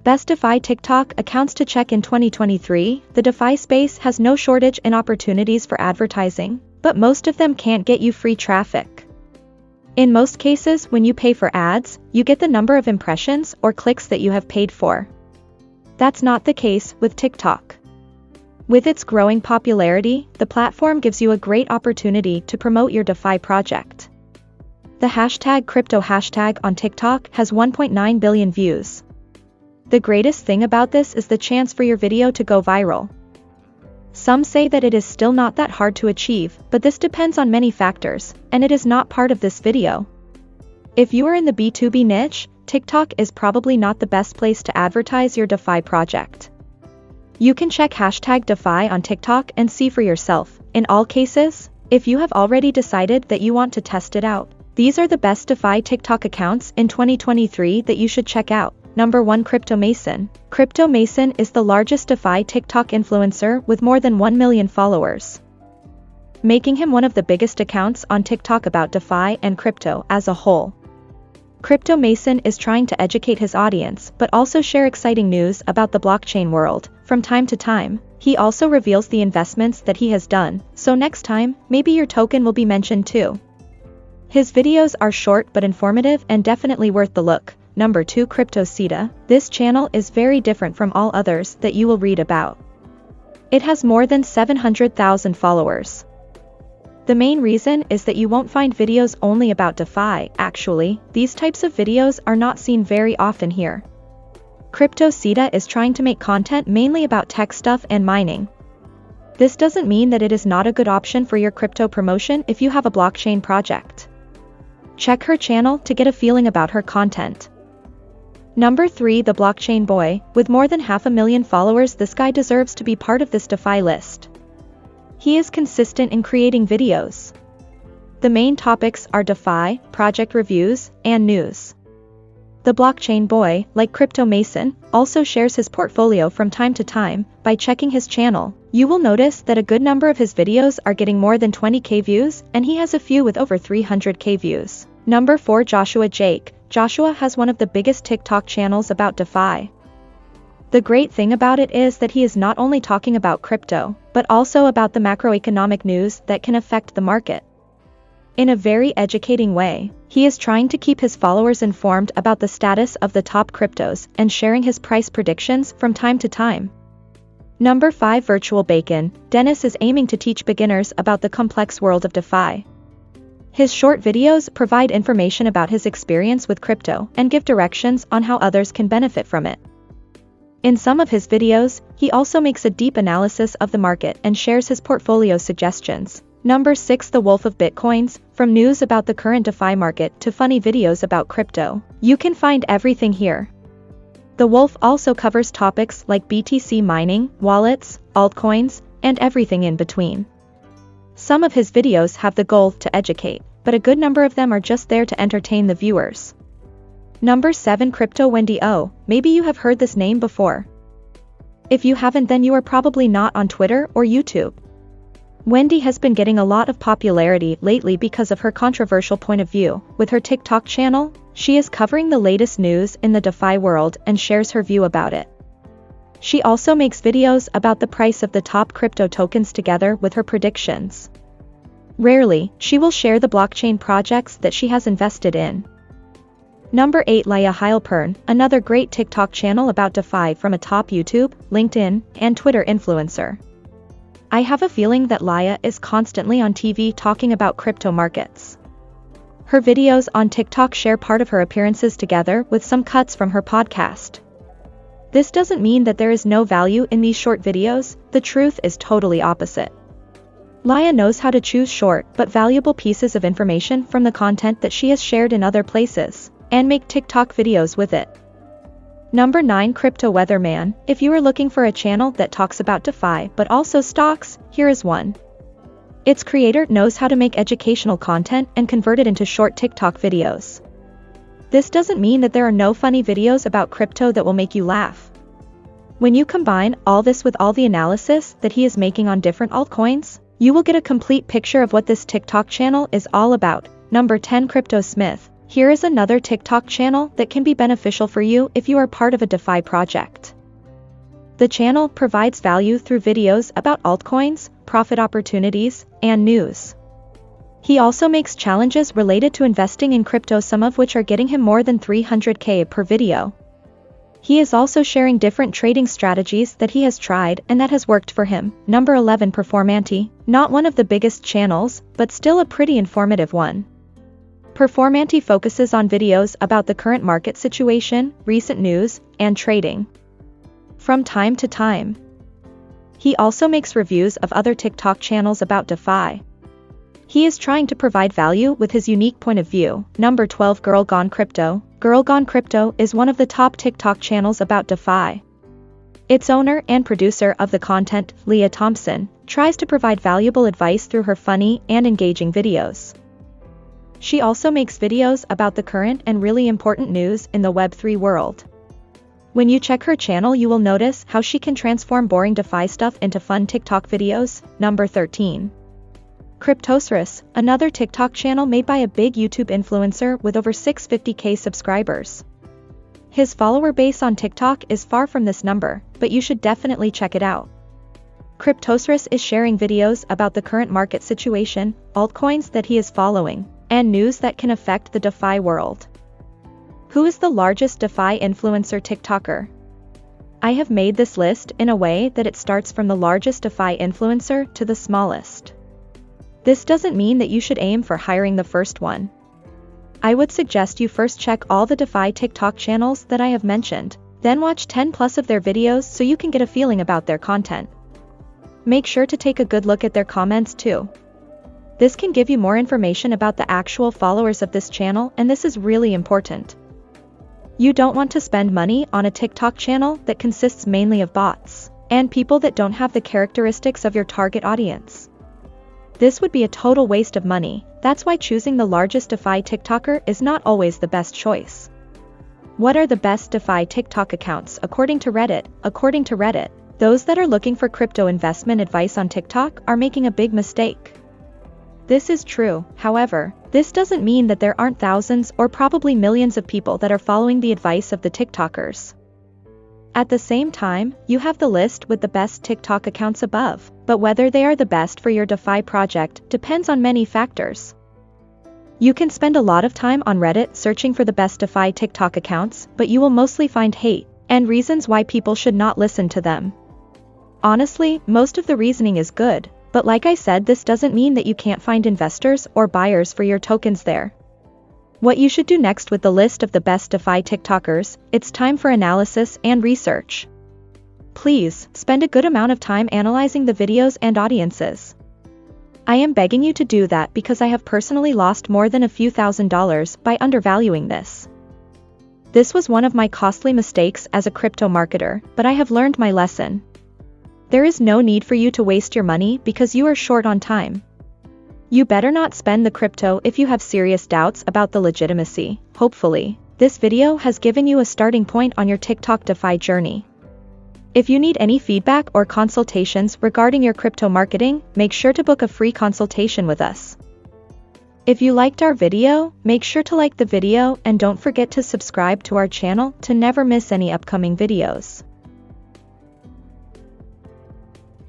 Best DeFi TikTok accounts to check in 2023. The DeFi space has no shortage in opportunities for advertising, but most of them can't get you free traffic. In most cases, when you pay for ads, you get the number of impressions or clicks that you have paid for. That's not the case with TikTok. With its growing popularity, the platform gives you a great opportunity to promote your DeFi project. The hashtag crypto hashtag on TikTok has 1.9 billion views. The greatest thing about this is the chance for your video to go viral. Some say that it is still not that hard to achieve, but this depends on many factors, and it is not part of this video. If you are in the B2B niche, TikTok is probably not the best place to advertise your DeFi project. You can check hashtag DeFi on TikTok and see for yourself. In all cases, if you have already decided that you want to test it out, these are the best DeFi TikTok accounts in 2023 that you should check out. Number 1, Crypto Mason. Crypto Mason is the largest DeFi TikTok influencer with more than 1 million followers, making him one of the biggest accounts on TikTok about DeFi and crypto as a whole. Crypto Mason is trying to educate his audience but also share exciting news about the blockchain world. From time to time, he also reveals the investments that he has done, so next time, maybe your token will be mentioned too. His videos are short but informative and definitely worth the look. Number 2, Crypto Sita. This channel is very different from all others that you will read about. It has more than 700,000 followers. The main reason is that you won't find videos only about DeFi. Actually, these types of videos are not seen very often here. Crypto Sita is trying to make content mainly about tech stuff and mining. This doesn't mean that it is not a good option for your crypto promotion if you have a blockchain project. Check her channel to get a feeling about her content. Number 3, The Blockchain Boy. With more than 500,000 followers, this guy deserves to be part of this DeFi list. He is consistent in creating videos. The main topics are DeFi, project reviews, and news. The Blockchain Boy, like Crypto Mason, also shares his portfolio from time to time. By checking his channel, you will notice that a good number of his videos are getting more than 20k views, and he has a few with over 300k views. Number 4, Joshua Jake. Joshua has one of the biggest TikTok channels about DeFi. The great thing about it is that he is not only talking about crypto, but also about the macroeconomic news that can affect the market. In a very educating way, he is trying to keep his followers informed about the status of the top cryptos and sharing his price predictions from time to time. Number 5, Virtual Bacon. Dennis is aiming to teach beginners about the complex world of DeFi. His short videos provide information about his experience with crypto and give directions on how others can benefit from it. In some of his videos, he also makes a deep analysis of the market and shares his portfolio suggestions. Number 6, The Wolf of Bitcoins. From news about the current DeFi market to funny videos about crypto, you can find everything here. The Wolf also covers topics like BTC mining, wallets, altcoins, and everything in between. Some of his videos have the goal to educate, but a good number of them are just there to entertain the viewers. Number 7, Crypto Wendy O. Maybe you have heard this name before. If you haven't, then you are probably not on Twitter or YouTube. Wendy has been getting a lot of popularity lately because of her controversial point of view. With her TikTok channel, she is covering the latest news in the DeFi world and shares her view about it. She also makes videos about the price of the top crypto tokens together with her predictions. Rarely, she will share the blockchain projects that she has invested in. Number 8, Laya Heilpern. Another great TikTok channel about DeFi from a top YouTube, LinkedIn, and Twitter influencer. I have a feeling that Laya is constantly on TV talking about crypto markets. Her videos on TikTok share part of her appearances together with some cuts from her podcast. This doesn't mean that there is no value in these short videos. The truth is totally opposite. Laya knows how to choose short but valuable pieces of information from the content that she has shared in other places, and make TikTok videos with it. Number 9, Crypto Weatherman. If you are looking for a channel that talks about DeFi but also stocks, here is one. Its creator knows how to make educational content and convert it into short TikTok videos. This doesn't mean that there are no funny videos about crypto that will make you laugh. When you combine all this with all the analysis that he is making on different altcoins, you will get a complete picture of what this TikTok channel is all about. Number 10, Crypto Smith. Here is another TikTok channel that can be beneficial for you if you are part of a DeFi project. The channel provides value through videos about altcoins, profit opportunities, and news. He also makes challenges related to investing in crypto, some of which are getting him more than 300K per video. He is also sharing different trading strategies that he has tried and that has worked for him. Number 11, Performanti, not one of the biggest channels, but still a pretty informative one. Performanti focuses on videos about the current market situation, recent news, and trading. From time to time, he also makes reviews of other TikTok channels about DeFi. He is trying to provide value with his unique point of view. Number 12, Girl Gone Crypto. Girl Gone Crypto is one of the top TikTok channels about DeFi. Its owner and producer of the content, Leah Thompson, tries to provide valuable advice through her funny and engaging videos. She also makes videos about the current and really important news in the Web3 world. When you check her channel, you will notice how she can transform boring DeFi stuff into fun TikTok videos. Number 13. Cryptosaurus, another TikTok channel made by a big YouTube influencer with over 650K subscribers. His follower base on TikTok is far from this number, but you should definitely check it out. Cryptosaurus is sharing videos about the current market situation, altcoins that he is following, and news that can affect the DeFi world. Who is the largest DeFi influencer TikToker? I have made this list in a way that it starts from the largest DeFi influencer to the smallest. This doesn't mean that you should aim for hiring the first one. I would suggest you first check all the DeFi TikTok channels that I have mentioned, then watch 10 plus of their videos so you can get a feeling about their content. Make sure to take a good look at their comments too. This can give you more information about the actual followers of this channel, and this is really important. You don't want to spend money on a TikTok channel that consists mainly of bots and people that don't have the characteristics of your target audience. This would be a total waste of money. That's why choosing the largest DeFi TikToker is not always the best choice. What are the best DeFi TikTok accounts according to Reddit? According to Reddit, those that are looking for crypto investment advice on TikTok are making a big mistake. This is true, however, this doesn't mean that there aren't thousands or probably millions of people that are following the advice of the TikTokers. At the same time, you have the list with the best TikTok accounts above, but whether they are the best for your DeFi project depends on many factors. You can spend a lot of time on Reddit searching for the best DeFi TikTok accounts, but you will mostly find hate and reasons why people should not listen to them. Honestly, most of the reasoning is good, but like I said, this doesn't mean that you can't find investors or buyers for your tokens there. What you should do next with the list of the best DeFi TikTokers, it's time for analysis and research. Please, spend a good amount of time analyzing the videos and audiences. I am begging you to do that because I have personally lost more than a few $1,000s by undervaluing this. This was one of my costly mistakes as a crypto marketer, but I have learned my lesson. There is no need for you to waste your money because you are short on time. You better not spend the crypto if you have serious doubts about the legitimacy. Hopefully, this video has given you a starting point on your TikTok DeFi journey. If you need any feedback or consultations regarding your crypto marketing, make sure to book a free consultation with us. If you liked our video, make sure to like the video and don't forget to subscribe to our channel to never miss any upcoming videos.